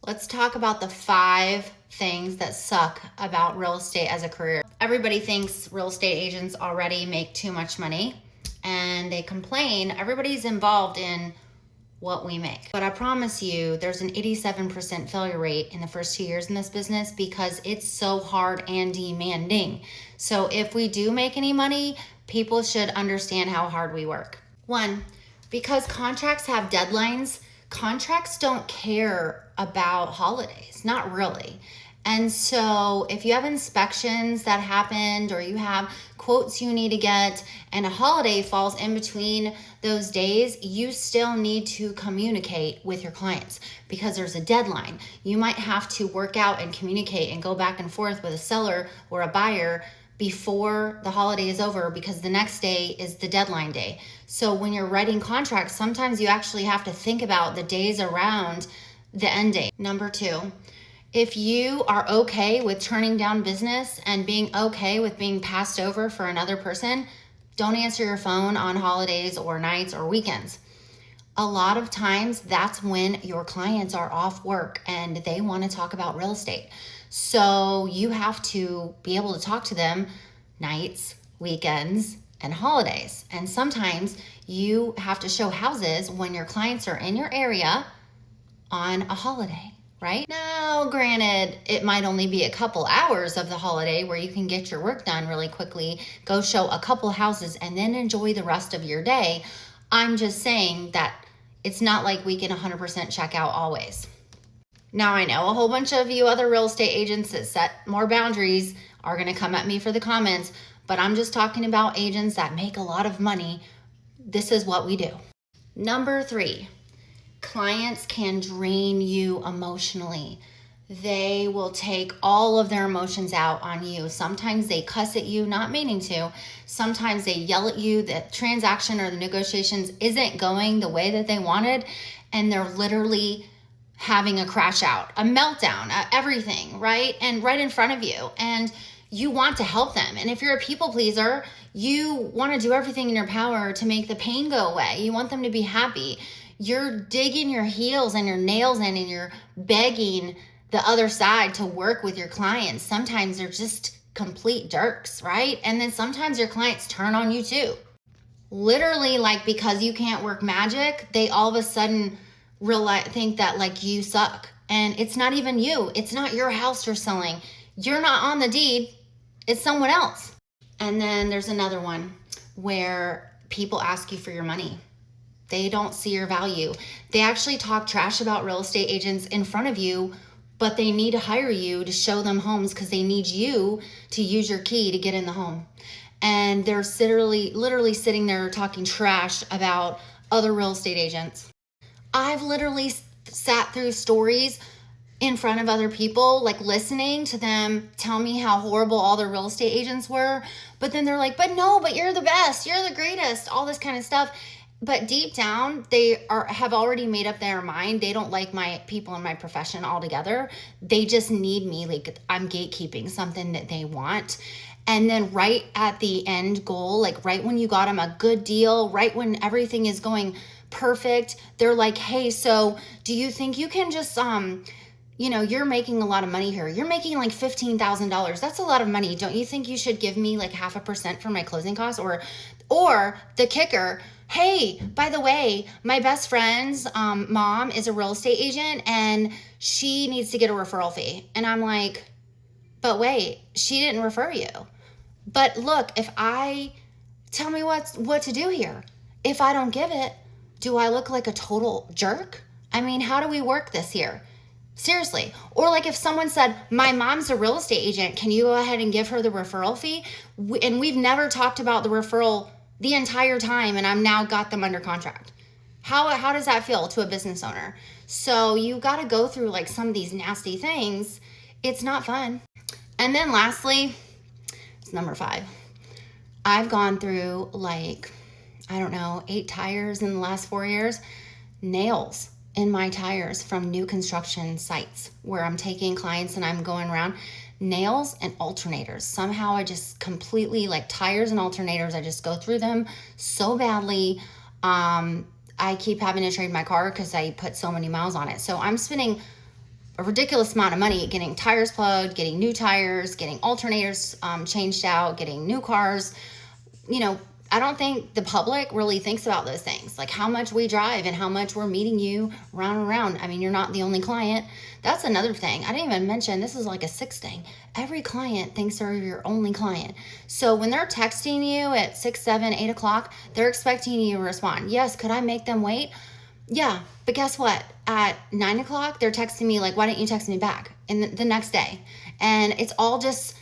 Let's talk about the 5 things that suck about real estate as a career. Everybody thinks real estate agents already make too much money and they complain. Everybody's involved in what we make. But I promise you, there's an 87% failure rate in the first 2 years in this business because it's so hard and demanding. So if we do make any money, people should understand how hard we work. 1, because contracts have deadlines, contracts don't care about holidays, not really. And so if you have inspections that happened or you have quotes you need to get and a holiday falls in between those days, you still need to communicate with your clients because there's a deadline. You might have to work out and communicate and go back and forth with a seller or a buyer before the holiday is over because the next day is the deadline day. So when you're writing contracts, sometimes you actually have to think about the days around the end date. Number 2, if you are okay with turning down business and being okay with being passed over for another person, don't answer your phone on holidays or nights or weekends. A lot of times that's when your clients are off work and they want to talk about real estate. So you have to be able to talk to them nights, weekends, and holidays. And sometimes you have to show houses when your clients are in your area on a holiday, right? Now, granted, it might only be a couple hours of the holiday where you can get your work done really quickly, go show a couple houses, and then enjoy the rest of your day. I'm just saying that it's not like we can 100% check out always. Now, I know a whole bunch of you other real estate agents that set more boundaries are going to come at me for the comments, but I'm just talking about agents that make a lot of money. This is what we do. Number 3, clients can drain you emotionally. They will take all of their emotions out on you. Sometimes they cuss at you, not meaning to. Sometimes they yell at you. The transaction or the negotiations isn't going the way that they wanted, and they're literally having a crash out, a meltdown, everything, right? And right in front of you. And you want to help them. And if you're a people pleaser, you want to do everything in your power to make the pain go away. You want them to be happy. You're digging your heels and your nails in and you're begging the other side to work with your clients. Sometimes they're just complete jerks, right? And then sometimes your clients turn on you too. Literally, like, because you can't work magic, they all of a sudden think that like you suck. And it's not even you. It's not your house you're selling. You're not on the deed. It's someone else. And then there's another one where people ask you for your money. They don't see your value. They actually talk trash about real estate agents in front of you, but they need to hire you to show them homes because they need you to use your key to get in the home. And they're literally sitting there talking trash about other real estate agents. I've literally sat through stories in front of other people, like listening to them tell me how horrible all the real estate agents were. But then they're like, but you're the best, you're the greatest, all this kind of stuff. But deep down, they have already made up their mind. They don't like my people in my profession altogether. They just need me. Like, I'm gatekeeping something that they want. And then right at the end goal, like right when you got them a good deal, right when everything is going perfect, they're like, hey, so do you think you can just, you're making a lot of money here. You're making like $15,000. That's a lot of money. Don't you think you should give me like 0.5% for my closing costs? Or the kicker, hey, by the way, my best friend's mom is a real estate agent and she needs to get a referral fee. And I'm like, but wait, she didn't refer you. But look, tell me what to do here. If I don't give it, do I look like a total jerk? I mean, how do we work this here? Seriously. Or like if someone said, my mom's a real estate agent, can you go ahead and give her the referral fee? And we've never talked about the referral the entire time, and I'm now got them under contract. How does that feel to a business owner? So you got to go through like some of these nasty things. It's not fun. And then lastly, it's number 5. I've gone through 8 tires in the last 4 years, nails in my tires from new construction sites where I'm taking clients and I'm going around. Nails and alternators. Somehow I just completely, like tires and alternators, I just go through them so badly. I keep having to trade my car because I put so many miles on it. So I'm spending a ridiculous amount of money getting tires plugged, getting new tires, getting alternators changed out, getting new cars. You know, I don't think the public really thinks about those things, like how much we drive and how much we're meeting you round and round. I mean, you're not the only client. That's another thing. I didn't even mention, this is like a sixth thing. Every client thinks they're your only client. So when they're texting you at 6, 7, 8 o'clock, they're expecting you to respond. Yes, could I make them wait? Yeah, but guess what? At 9 o'clock, they're texting me like, why didn't you text me back? And the next day. And it's all just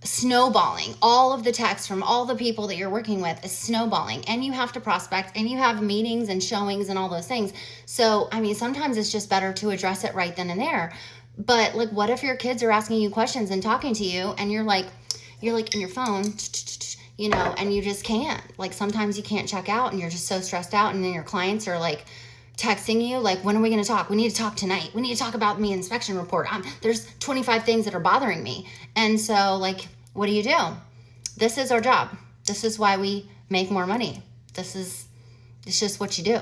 snowballing. All of the texts from all the people that you're working with is snowballing. And you have to prospect, and you have meetings and showings and all those things. So, I mean, sometimes it's just better to address it right then and there. But like, what if your kids are asking you questions and talking to you, and you're like in your phone, you know, and you just can't. Like, sometimes you can't check out, and you're just so stressed out, and then your clients are like texting you like, when are we going to talk? We need to talk tonight. We need to talk about the inspection report. There's 25 things that are bothering me. And so like, what do? This is our job. This is why we make more money. It's just what you do.